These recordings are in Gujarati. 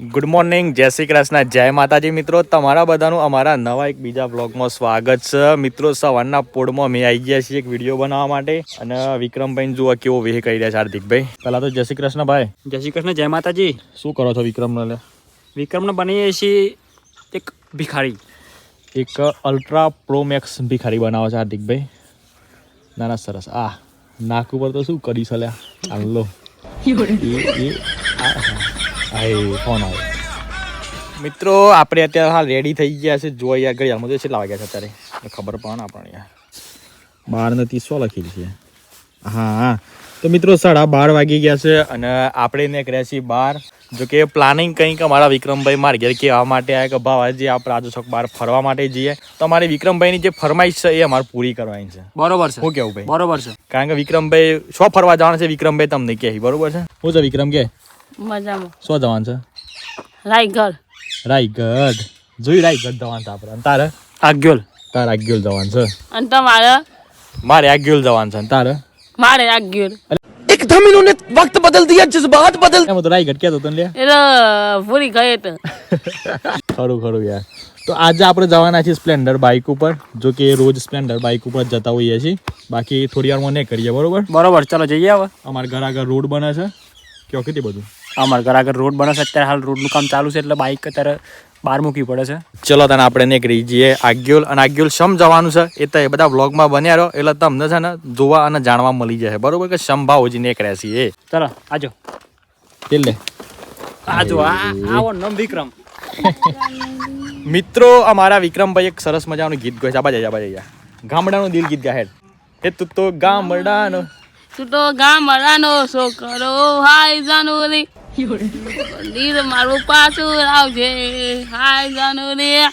ગુડ મોર્નિંગ, જય શ્રી કૃષ્ણ, જય માતાજી મિત્રો. તમારા બધાનું અમારા નવા એક બીજા બ્લોગમાં સ્વાગત છે. મિત્રો સવારના પોળમાં અમે આવી ગયા છીએ એક વિડીયો બનાવવા માટે અને વિક્રમભાઈ જુઓ કેવો વેહ કરી રહ્યા છે. હાર્દિકભાઈ પહેલા તો જય શ્રી કૃષ્ણ ભાઈ. જય શ્રી કૃષ્ણ, જય માતાજી. શું કરો છો વિક્રમને? વિક્રમને બનીએ છીએ એક ભિખારી, એક અલ્ટ્રા પ્રો મેક્સ ભિખારી બનાવો છે હાર્દિકભાઈ. ના ના સરસ. આ નાક ઉપર તો શું કરી છે હાલો ફોન આવે. મિત્રો આપણે અત્યારે હાલ રેડી થઈ ગયા છે. જો યાર ઘડિયાળમાં તો કેટલા વાગ્યા છે અત્યારે ખબર પડે ને આપણને યાર. 12:30 લખેલી છે. હા તો મિત્રો 12:30 વાગી ગયા છે અને આપણે નીકળ્યા છીએ બહાર. જો કે પ્લાનિંગ કંઈક અમારા વિક્રમભાઈ મારા ઘેર કહેવા માટે આવ્યા કે ભાવ આજે આપણે રાજુ ચોક બહાર ફરવા માટે જઈએ. તો અમારે વિક્રમભાઈની જે ફરમાઈશ છે એ અમારે પૂરી કરવાની છે. બરોબર છે. શું કેવું ભાઈ? બરોબર છે. કારણ કે વિક્રમભાઈ શું ફરવા જવાના છે વિક્રમભાઈ તમને કહે. બરોબર છે. શું છે વિક્રમ કે મજામાં શું જવાનું છે? રાયગઢ. રાયગઢ જોઈ રાયગઢ જવાનું છે આપણે. તારે આગ્યોલ. તારે આગ્યોલ જવાનું છે અને તમારે? મારે આગ્યોલ જવાનું છે. તારે? મારે આગળ. एकदम इन्होंने वक्त बदल दिया, जज्बात बदल. એમ તો રાયગઢ કહેતો તને લે. એટલે ભૂલી ગયે તો. ખરું યાર. તો આજે આપણે જવાના છીએ સ્પ્લેન્ડર બાઇક ઉપર. જો કે રોજ સ્પ્લેન્ડર બાઇક ઉપર જતા હોઈએ છીએ, બાકી થોડી વારમાં નહીં કરીએ. બરોબર બરોબર, ચાલો જઈએ. હવે અમારા ઘર આગળ રોડ બને છે. કયો કીધી બધું અમારા ઘર આગળ રોડ બને છે. અત્યારે હાલ રોડનું કામ ચાલુ છે એટલે બાઇક અત્યારે બહાર મૂકવી પડે છે. ચલો તને આપણે નીકળી જઈએ આગ્યોલ. અને આગ્યોલ શમ જવાનું છે એ તો એ બધા વ્લોગમાં બન્યા રહો એટલે તમને છે ને જોવા અને જાણવા મળી જાય. બરોબર કે શમ ભાવજી નીકળ્યા છીએ. ચાલો આજો. એટલે આજો આવો નમ વિક્રમ. મિત્રો અમારા વિક્રમભાઈ એક સરસ મજાનું ગીત ગાય છે. આબા ગામડાનું દિલ ગીત ગાય. એ તું તો ગામડાનો, તું તો ગામડાનો છોકરો હાય જાનુરી. મંદિર મારું પાછું આવજે હાય જાનુરી.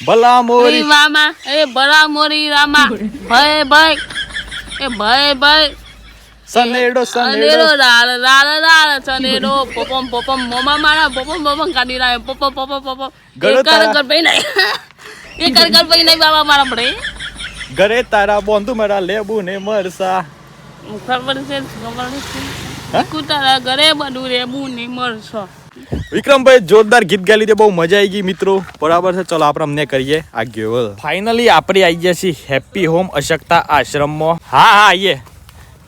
ભલા મોરી મામા એ ભલા મોરી રામા ભાઈ ભાઈ એ ભાઈ ભાઈ સનેડો અનેરો લાલ લાલ લાલ સનેડો પોપમ પોપમ મોમા મારા પોપમ પોપમ કાઢી રહ્યા પોપમ પોપમ પોપમ ગળો તારા- કર ભાઈ નહીં એ કર ભાઈ નહીં બાબા મારા ભડે ઘરે તારા બોંધુ મારા લેબુ ને મરસા. ખબર છે કુતારા ઘરે બધું રેબું ને મળશો. વિક્રમભાઈ જોરદાર ગીત ગાઈ લીધે, બહુ મજા આવી ગઈ મિત્રો. બરાબર છે. ચલો આપણે અમને કરીએ આગળ. ફાઇનલી આપણે આવી ગયા છીએ હેપી હોમ અશક્તા આશ્રમમાં. હા આવીએ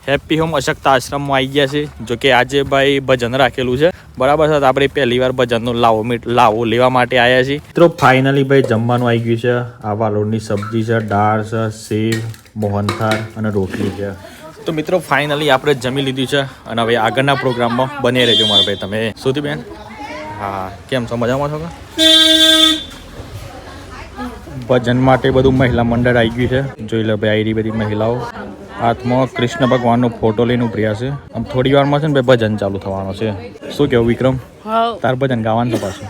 હેપી હોમ અશક્તા આશ્રમમાં આવી ગયા છે. જો કે આજે ભાઈ ભજન રાખેલું છે. બરાબર છે. તો આપણે પહેલી વાર ભજનનો લાવો લેવા માટે આવ્યા છીએ મિત્રો. ફાઇનલી ભાઈ જમવાનું આવી ગયું છે. આ વાલોડની સબ્જી છે, દાળ છે, સેવ, મોહનથાળ અને રોટલી છે. તો મિત્રો ફાઇનલી આપણે જમી લીધું છે અને હવે આગળના પ્રોગ્રામમાં બને રહેજો મારા ભાઈ તમે. સુધી બેન હા કેમ છો? મજામાં છો? ભજન માટે બધું મહિલા મંડળ આવી ગયું છે. જોઈ લો ભાઈ આવી બધી મહિલાઓ હાથમાં કૃષ્ણ ભગવાનનો ફોટો લઈને ઉભર્યા છે. આમ થોડી વારમાં છે ને ભાઈ ભજન ચાલુ થવાનો છે. શું કેવું વિક્રમ? તાર ભજન ગાવાનું છે પાછું.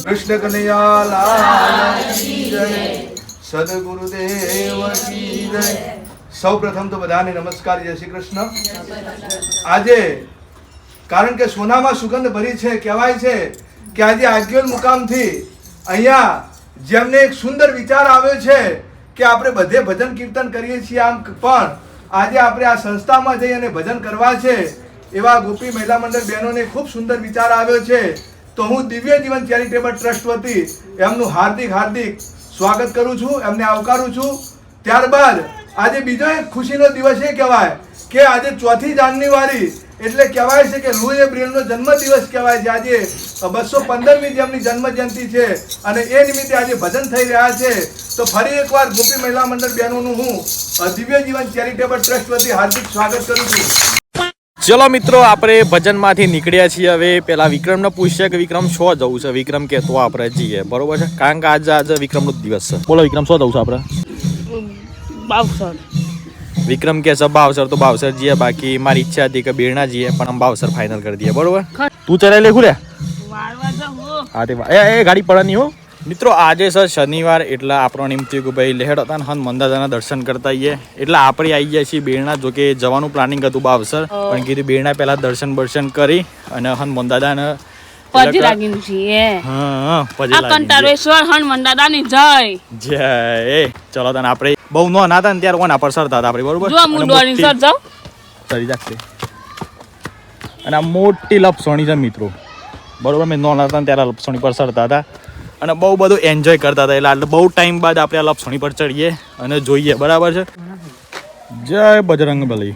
કૃષ્ણ કનૈયા લાલ કી જય, સદગુરુદેવ કી જય. સૌ પ્રથમ તો બધાને નમસ્કાર, જય શ્રી કૃષ્ણ. આજે કારણ કે સોનામાં સુગંધ ભરી છે, કહેવાય છે કે આજે આગ્યોલ મુકામથી અહીંયા જેમને એક સુંદર વિચાર આવ્યો છે કે આપણે બધે ભજન કીર્તન કરીએ છીએ, આમ પણ આજે આપણે આ સંસ્થામાં જઈ અને ભજન કરવા છે એવા ગોપી મહિલા મંડળ બહેનોને ખૂબ સુંદર વિચાર આવ્યો છે. તો હું દિવ્ય જીવન ચેરિટેબલ ટ્રસ્ટ વતી એમનું હાર્દિક સ્વાગત કરું છું, એમને આવકારું છું. ત્યારબાદ આજે બીજો એક ખુશીનો દિવસ એ કહેવાય કે આજે 4મી જાન્યુઆરી એટલે કહેવાય છે કે લૂઈ એબ્રિલનો જન્મદિવસ કહેવાય છે. આજે 215મી જેમની જન્મ જયંતિ છે અને એ નિમિત્તે આજે ભજન થઈ રહ્યા છે. તો ફરી એકવાર ગોપી મહિલા મંડળ બહેનોનું હું દિવ્ય જીવન ચેરિટેબલ ટ્રસ્ટ વતી હાર્દિક સ્વાગત કરું છું. ચલો મિત્રો આપણે ભજનમાંથી નીકળ્યા છીએ. હવે પેલા વિક્રમને પૂછ્યા કે વિક્રમ શું જવું છે. વિક્રમ કે તો આપણે જઈએ. બરોબર છે. કારણ કે આજે વિક્રમનો દિવસ છે. બોલો વિક્રમ શું જવું છે આપણે? બાવસર. વિક્રમ કે છે ભાવસર તો ભાવસર જઈએ. બાકી મારી ઈચ્છા હતી કે બેરણા જઈએ પણ આમ ભાવસર ફાઇનલ કરી દઈએ. બરોબર તું ચલાવી લે ખુલ્યા. હા તે એ ગાડી પડે નહીં હો. મિત્રો આજે છે શનિવાર એટલે આપણો નિયમ થયું કે ભાઈ લહેડ હતા ને હનુમાન દાદાના દર્શન કરતા આવીએ. એટલે આપણે આવી ગયા છીએ બેરણા. જો કે જવાનું પ્લાનિંગ હતું ભાવસર પણ કીધું બેરણા પહેલાં દર્શન કરી અને હનુમાન દાદાને પછી લાગીને છીએ હા પછી આ કંટાળેશ્વર હનુમાન દાદાની જય જય ચલો તને આપણે બહુ નો ના હતા ને ત્યારે કોના પર સરતા હતા આપણે બરોબર જો હું દોડી સર જાઉં સરી જાગશે અને આ મોટી લપસણી છે મિત્રો બરોબર મેં નો ના હતા ને ત્યારે લપસણી પર સરતા હતા અને બહુ બધું એન્જોય કરતા હતા એટલે બહુ ટાઈમ બાદ આપણે આ લપસણી પર ચડીએ અને જોઈએ બરાબર છે જય બજરંગ બલી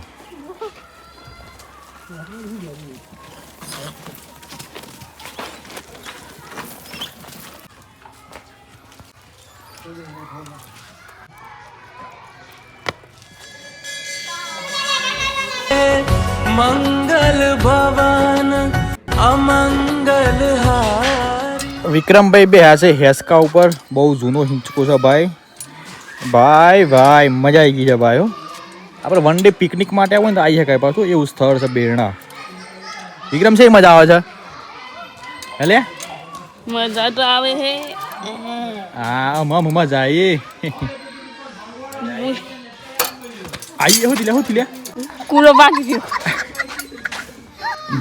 મંગલ ભવન અમંગલ હારી. વિક્રમભાઈ બે છે હેસકા ઉપર બહુ જૂનો હિંચકો છે ભાઈ ભાઈ ભાઈ મજા આવી ગઈ છે ભાઈ હો આપણે વન ડે પિકનિક માટે આવો ને તો આવી શકાય પાછું એવું સ્થળ છે બેરણા વિક્રમ છે મજા આવે છે એટલે મજા તો આવે હે હા મજા આવી આવી હોતી લે કૂરો બાકી ગયો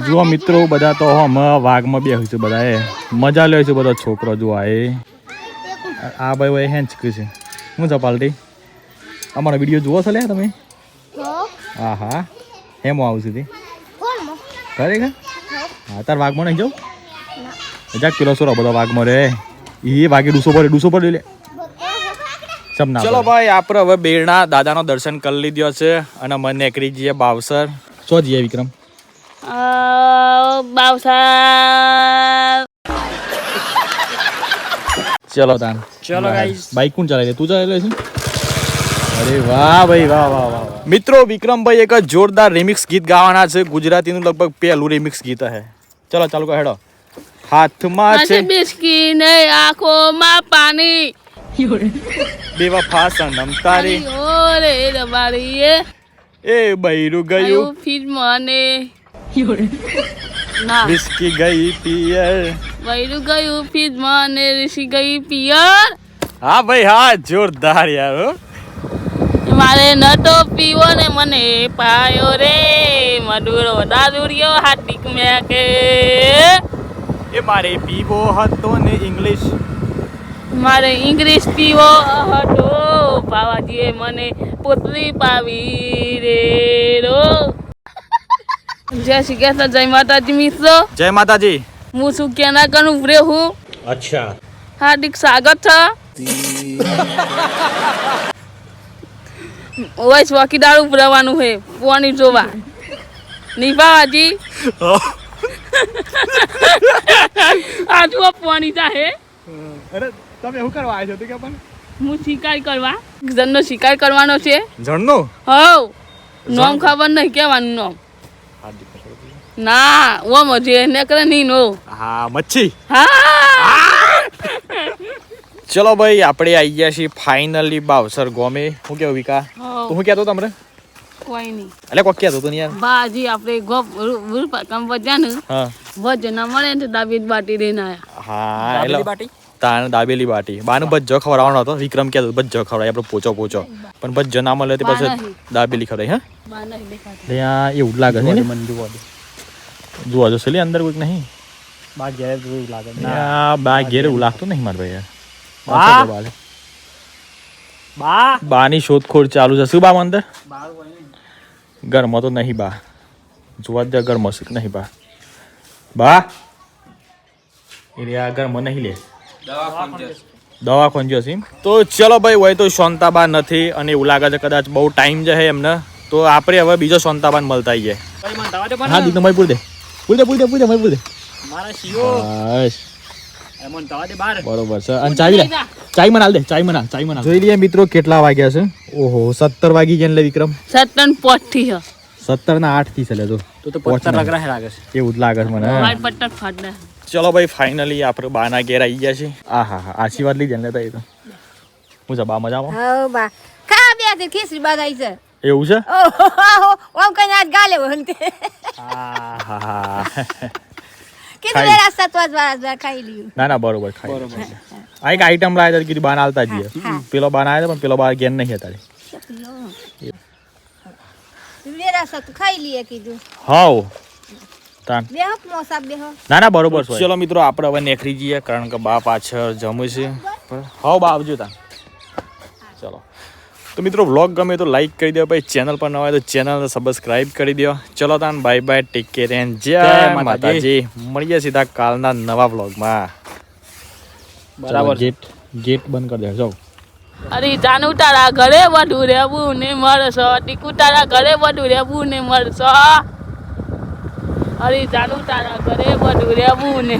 જુઓ મિત્રો બધા તો હમ વાઘમાં બેહું છે બધા એ મજા લે છે બધા છોકરો જો આ ભાઈ હેન્ચ છે શું છે પાલટી અમારો વિડીયો જુઓ છો લે તમે હા હા હેમ આવશે તે ખરેખર હા તાર વાઘમાં નહીં જાઉં જાક પેલો સોરો બધો વાઘમાં રે એ વાગે ડૂસો પર લે ચલો ભાઈ આપણે હવે બેરણા દાદાનો દર્શન કરી લીધો છે અને મને નીકળી જઈએ બાવસર શું જઈએ વિક્રમ બાવસા ચલો તાન ચલો ગાઈસ બાઈક કોણ ચલાવે તું ચલાવે છે અરે વાહ ભાઈ વાહ મિત્રો વિક્રમભાઈ એક જોરદાર રિમિક્સ ગીત ગાવાના છે ગુજરાતીનું લગભગ પહેલું રિમિક્સ ગીત છે ચલો ચાલુ કરો હેડો હાથમાં છે બિસ્કી ને આંખોમાં પાણી બેવફા સનમ તારી ઓરે રબારી એ બૈરું ગયું આયુ ફીર મને ના વિસ્કી ગઈ પિયર વૈરું ગયું ફીર મને ઋષિ ગઈ પિયર હા ભાઈ હા જોરદાર યાર હો મારે નટો પીવો ને મને પાયો રે મડુરો દાદુરિયો હાટીક મે કે એ મારે પીવો હતો ને ઇંગ્લિશ મારે ઇંગ્લિશ પીવો હતો પાવાજીએ મને પોતરી પાવી રે રો જય શ્રી કૃષ્ણ જય માતાજી મિત્રો જય માતાજી હું શું કેના કરું રે હું અચ્છા હાર્દિક સ્વાગત છે ઓય ચોકીદાર ઉપર રહેવાનું છે પોણી જોવા નહીં પાવાજી આ જુઓ પોણી જાહે અરે તમે શું કરવા આવ્યા છો કે પણ હું શિકાર કરવા જણનો શિકાર કરવાનો છે જણનો હવ નોમ ખબર નહીં કેવાનું નોમ ના ઓમ જે ને કરે નહીં નો હા મચ્છી હા ચલો ભાઈ આપણે આવી ગયા છીએ ફાઇનલી બાવસર ગોમે શું કેવું વિકા હવ. તું શું કહેતો તમને કોઈ નહીં એટલે કોક કહેતો તું યાર બાજી આપણે ગોપ કામ વધ્યા ને હા વજન ના મળે ને દાબીદ બાટી લઈને આયા હા દાબેલી એટલે બાટી તાન દાબેલી બાટી બાનું ભજ્જો ખવડાવવાનો હતો વિક્રમ કહેતો ભજ્જો ખવડાય આપણે પોચો પણ ભજ્જો ના મળે તે પછી બા નહીં. દાબેલી ખવડાય હા બા નહીં દેખાતી ત્યાં એવું લાગે છે ને મને જુઓ જોવા જશે લે અંદર કોઈક નહીં બા ઘેર જેવું લાગે આ બા ઘેર એવું લાગતું નહીં મારે ભાઈ બા. બા બાની શોધખોળ ચાલુ છે શું બા અંદર ઘરમાં તો નહીં બા જોવા દે ઘરમાં છે કે નહીં બા બા આ ઘરમાં નહીં લે દવા ખોંજ્યો છે એમ? તો ચલો ભાઈ હોય તો શાંતાબા નથી અને એવું લાગે છે કદાચ બહુ ટાઈમ છે એમને તો આપણે હવે બીજો શાંતાબાન મળતા આવીએ હા દીકરો ભાઈ પૂર દે મારા શિયો બસ એમન તવા દે બાર બરોબર છે અને ચાવી લે ચાઈ મનાલ દે ચાઈ મનાલ જોઈ લઈએ મિત્રો કેટલા વાગ્યા છે ઓહો 17 વાગી ગયા એટલે વિક્રમ સત્તન પોઠી હ 17 ના 8 થી ચાલે તો તો પત્તર લગ રહે લાગે છે એવું જ લાગે છે મને મારી પટ્ટા ફાડના ચલો ભાઈ ફાઇનલી આપણે બાના ઘેર આવી ગયા છે હા આશીર્વાદ લીધે ને લેતા એ તો હું છે બા મજામાં હો બા ખા બે તે ખીસરી બાદાઈ છે એવું છે ઓહો ઓમ કઈ આજ ગાલે વંતે હા કીધું ખાઈ. વેરા સતવાજ વાળા ખાઈ લીયું ના બરોબર ખાઈ આ એક આઈટમ લાવ્યા હતા કીધું બાના હાલતા જઈએ પેલો બાના આવ્યો પણ પેલો બા ઘેર નહીં હતા વેરા સત ખાઈ લીએ કીધું હાવ તાન બેહો મોસા બેહો ના ના બરોબર છે ચલો મિત્રો આપણે હવે નીકળી જઈએ કારણ કે બા પાછળ જમું છે હા બા આવજો તા ચલો તો મિત્રો વ્લોગ ગમે તો લાઈક કરી દો ભાઈ ચેનલ પર નવા હોય તો ચેનલને સબસ્ક્રાઇબ કરી દો ચલો તાન bye bye take care and જય માતાજી મળીએ સીધા કાલના નવા વ્લોગમાં બરાબર છે. ગેટ બંધ કરી દે જાઓ અરે જાનું તારા ઘરે બધું રહેવું ને મળશો ટીકુ તારા ઘરે બધું રહેવું ને મળશો અરે જાનું તારા ઘરે બધું રહેવું ને